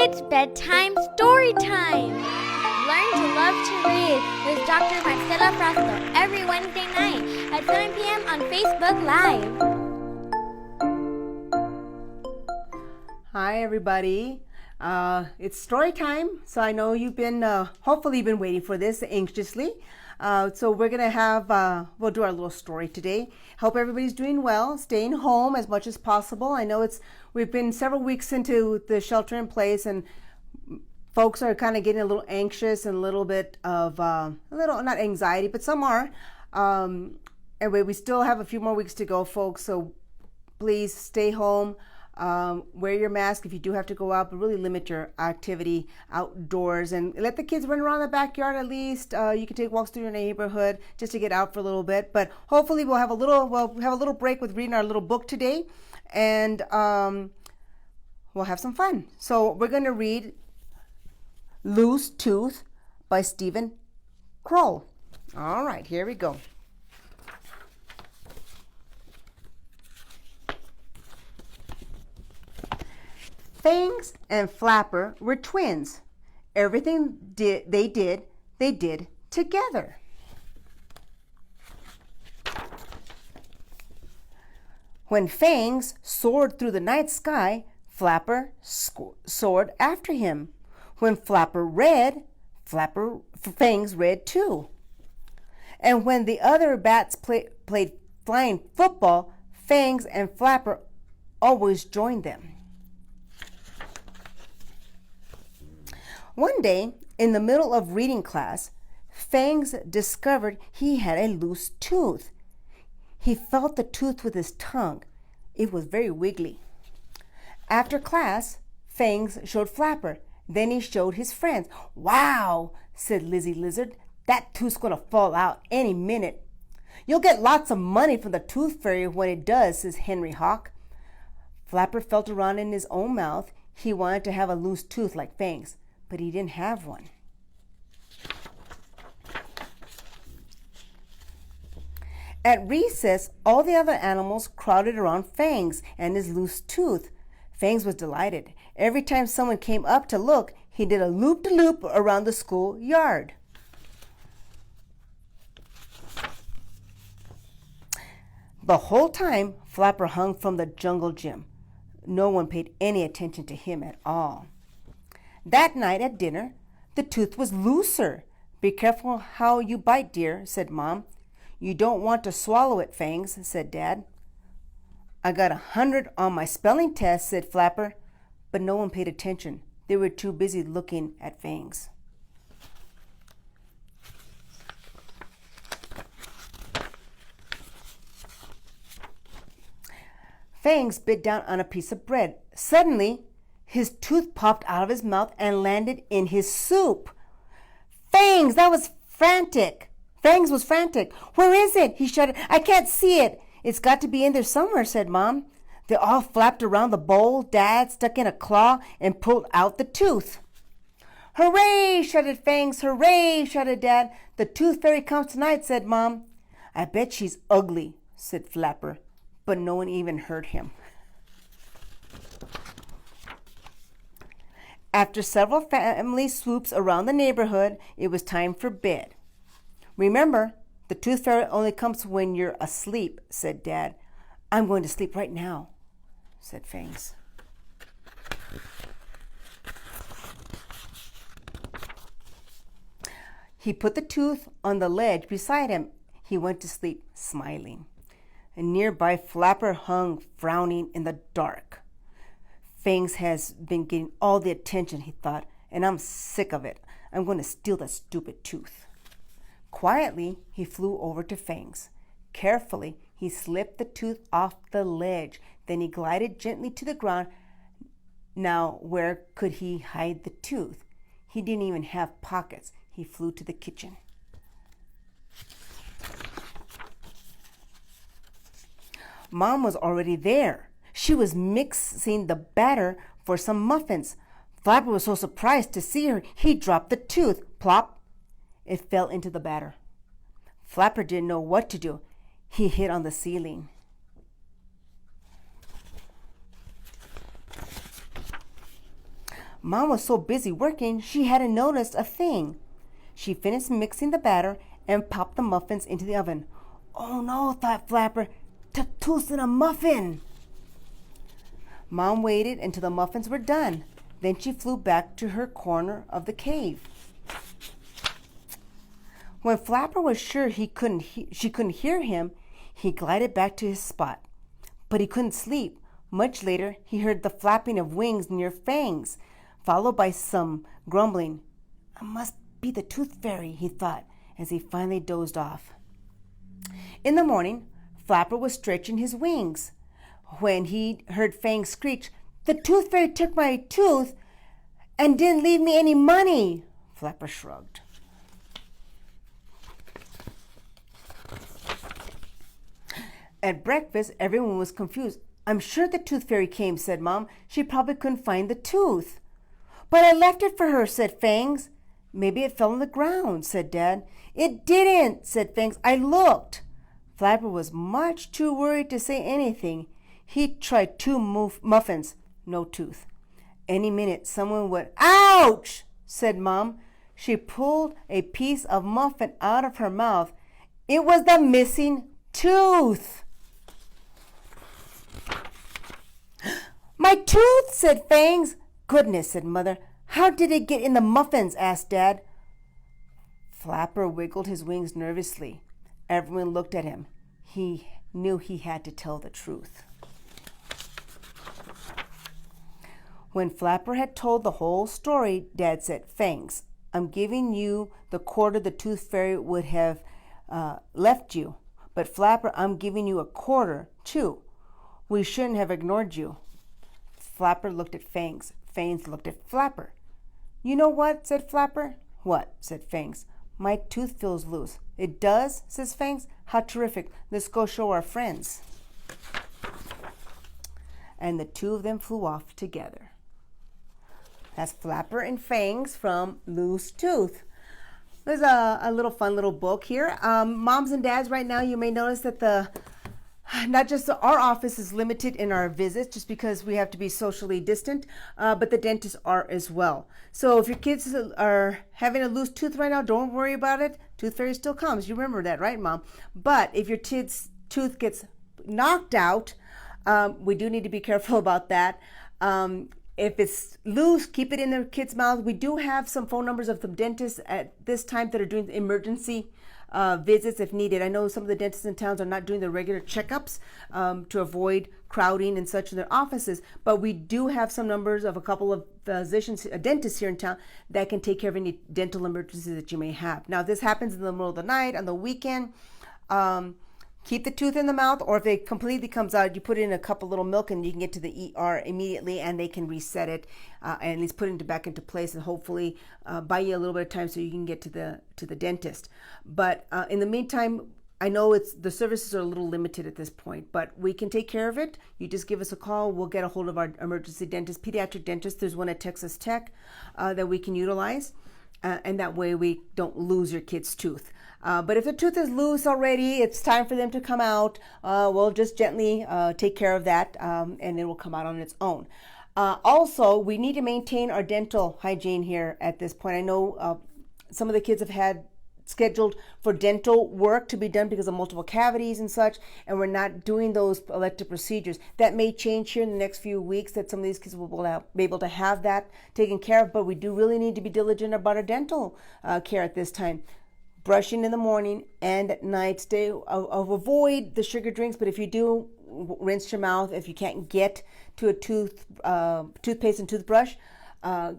It's bedtime story time! Learn to love to read with Dr. Marcela Frausto every Wednesday night at 7 p.m. on Facebook Live. Hi everybody. It's story time. So I know you've been, hopefully you've been waiting for this anxiously. So we're going to have, we'll do our little story today. Hope everybody's doing well, staying home as much as possible. I know we've been several weeks into the shelter in place and folks are kind of getting a little anxious and a little bit of, not anxiety, but some are. Anyway, we still have a few more weeks to go, folks. So please stay home. Wear your mask if you do have to go out, but really limit your activity outdoors and let the kids run around the backyard at least. You can take walks through your neighborhood just to get out for a little bit, but hopefully we'll have a little break with reading our little book today, and we'll have some fun. So we're going to read Loose Tooth by Stephen Kroll. All right, here we go. Fangs and Flapper were twins. Everything they did together. When Fangs soared through the night sky, Flapper soared after him. When Flapper read, Fangs read too. And when the other bats played flying football, Fangs and Flapper always joined them. One day, in the middle of reading class, Fangs discovered he had a loose tooth. He felt the tooth with his tongue. It was very wiggly. After class, Fangs showed Flapper. Then he showed his friends. "Wow," said Lizzie Lizard. "That tooth's going to fall out any minute." "You'll get lots of money from the tooth fairy when it does," says Henry Hawk. Flapper felt around in his own mouth. He wanted to have a loose tooth like Fangs, but he didn't have one. At recess, all the other animals crowded around Fangs and his loose tooth. Fangs was delighted. Every time someone came up to look, he did a loop-de-loop around the school yard. The whole time, Flapper hung from the jungle gym. No one paid any attention to him at all. That night at dinner, the tooth was looser. "Be careful how you bite, dear," said Mom. "You don't want to swallow it, Fangs," said Dad. "I got 100 on my spelling test," said Flapper, but no one paid attention. They were too busy looking at Fangs. Fangs bit down on a piece of bread. Suddenly, his tooth popped out of his mouth and landed in his soup. "Fangs, that was frantic!" Fangs was frantic. "Where is it?" he shouted. "I can't see it." "It's got to be in there somewhere," said Mom. They all flapped around the bowl. Dad stuck in a claw and pulled out the tooth. "Hooray!" shouted Fangs. "Hooray!" shouted Dad. "The tooth fairy comes tonight," said Mom. "I bet she's ugly," said Flapper, but no one even heard him. After several family swoops around the neighborhood, it was time for bed. "Remember, the tooth fairy only comes when you're asleep," said Dad. "I'm going to sleep right now," said Fangs. He put the tooth on the ledge beside him. He went to sleep, smiling. And nearby, Flapper hung, frowning in the dark. "Fangs has been getting all the attention," he thought, "and I'm sick of it. I'm going to steal that stupid tooth." Quietly, he flew over to Fangs. Carefully, he slipped the tooth off the ledge. Then he glided gently to the ground. Now, where could he hide the tooth? He didn't even have pockets. He flew to the kitchen. Mom was already there. She was mixing the batter for some muffins. Flapper was so surprised to see her, he dropped the tooth. Plop! It fell into the batter. Flapper didn't know what to do. He hit on the ceiling. Mom was so busy working, she hadn't noticed a thing. She finished mixing the batter and popped the muffins into the oven. Oh no, thought Flapper, tooth in a muffin. Mom waited until the muffins were done. Then she flew back to her corner of the cave. When Flapper was sure she couldn't hear him, he glided back to his spot. But he couldn't sleep. Much later, he heard the flapping of wings near Fangs, followed by some grumbling. It must be the tooth fairy, he thought, as he finally dozed off. In the morning, Flapper was stretching his wings when he heard Fangs screech, "The tooth fairy took my tooth and didn't leave me any money." Flapper shrugged. At breakfast, everyone was confused. "I'm sure the tooth fairy came," said Mom. "She probably couldn't find the tooth." "But I left it for her," said Fangs. "Maybe it fell on the ground," said Dad. "It didn't," said Fangs. "I looked." Flapper was much too worried to say anything. He tried 2 muffins. No tooth. Any minute, someone would... "Ouch!" said Mom. She pulled a piece of muffin out of her mouth. It was the missing tooth. "My tooth!" said Fangs. "Goodness," said Mother. "How did it get in the muffins?" asked Dad. Flapper wiggled his wings nervously. Everyone looked at him. He knew he had to tell the truth. When Flapper had told the whole story, Dad said, "Fangs, I'm giving you the quarter the tooth fairy would have left you. But Flapper, I'm giving you a quarter, too. We shouldn't have ignored you." Flapper looked at Fangs. Fangs looked at Flapper. "You know what?" said Flapper. "What?" said Fangs. "My tooth feels loose." "It does?" says Fangs. "How terrific. Let's go show our friends." And the two of them flew off together. That's Flapper and Fangs from Loose Tooth. There's a little fun little book here. Moms and dads, right now you may notice that not just our office is limited in our visits just because we have to be socially distant, but the dentists are as well. So if your kids are having a loose tooth right now, don't worry about it. Tooth fairy still comes. You remember that, right, Mom? But if your kid's tooth gets knocked out, we do need to be careful about that. If it's loose, keep it in the kid's mouth. We do have some phone numbers of some dentists at this time that are doing emergency visits if needed. I know some of the dentists in towns are not doing the regular checkups to avoid crowding and such in their offices, but we do have some numbers of a couple of physicians, dentists here in town that can take care of any dental emergencies that you may have. Now, if this happens in the middle of the night, on the weekend, keep the tooth in the mouth, or if it completely comes out, you put it in a cup of little milk and you can get to the ER immediately and they can reset it and at least put it back into place and hopefully buy you a little bit of time so you can get to the dentist. But in the meantime, I know the services are a little limited at this point, but we can take care of it. You just give us a call. We'll get a hold of our emergency dentist, pediatric dentist. There's one at Texas Tech that we can utilize. And that way we don't lose your kid's tooth. But if the tooth is loose already, it's time for them to come out. We'll just gently take care of that and it will come out on its own. Also, we need to maintain our dental hygiene here at this point. I know some of the kids have had scheduled for dental work to be done because of multiple cavities and such, and we're not doing those elective procedures. That may change here in the next few weeks, that some of these kids will be able to have that taken care of, but we do really need to be diligent about our dental care at this time. Brushing in the morning and at night. Avoid the sugar drinks, but if you do, rinse your mouth. If you can't get to a toothpaste and toothbrush,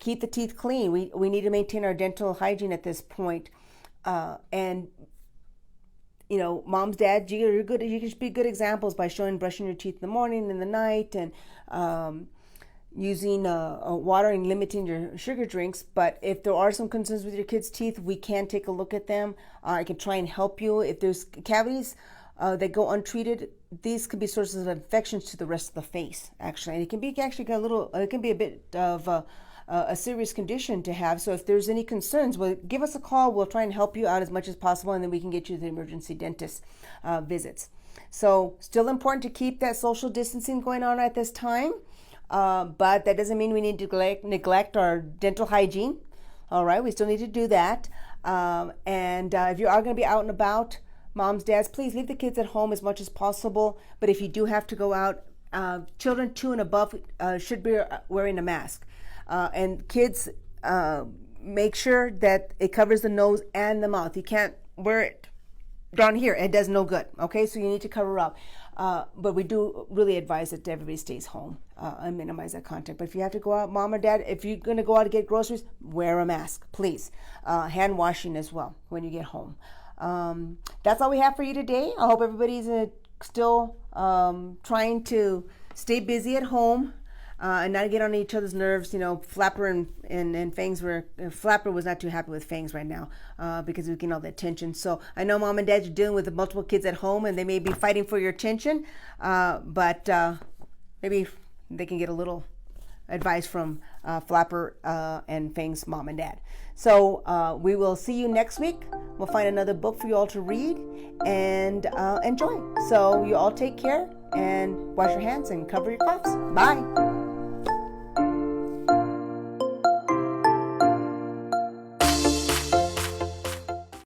keep the teeth clean. We need to maintain our dental hygiene at this point. And you know, moms, dads, you're good. You can be good examples by brushing your teeth in the morning and the night, and using water and limiting your sugar drinks. But if there are some concerns with your kids' teeth, we can take a look at them. I can try and help you. If there's cavities that go untreated, these could be sources of infections to the rest of the face, actually. And it can be it can be a bit of a serious condition to have. So if there's any concerns, well, give us a call. We'll try and help you out as much as possible, and then we can get you to the emergency dentist visits. So still important to keep that social distancing going on at this time. But that doesn't mean we need to neglect our dental hygiene. All right, we still need to do that. And if you are going to be out and about, moms, dads, please leave the kids at home as much as possible. But if you do have to go out, children 2 and above should be wearing a mask. And kids, make sure that it covers the nose and the mouth. You can't wear it down here. It does no good. Okay, so you need to cover up. But we do really advise that everybody stays home and minimize that contact. But if you have to go out, mom or dad, if you're going to go out to get groceries, wear a mask, please. Hand washing as well when you get home. That's all we have for you today. I hope everybody's still trying to stay busy at home and not get on each other's nerves. You know, Flapper and Fangs Flapper was not too happy with Fangs right now because he was getting all the attention. So I know mom and dad, you're dealing with multiple kids at home and they may be fighting for your attention, but maybe they can get a little advice from Flapper and Fang's mom and dad. So we will see you next week. We'll find another book for you all to read and enjoy. So you all take care and wash your hands and cover your coughs. Bye.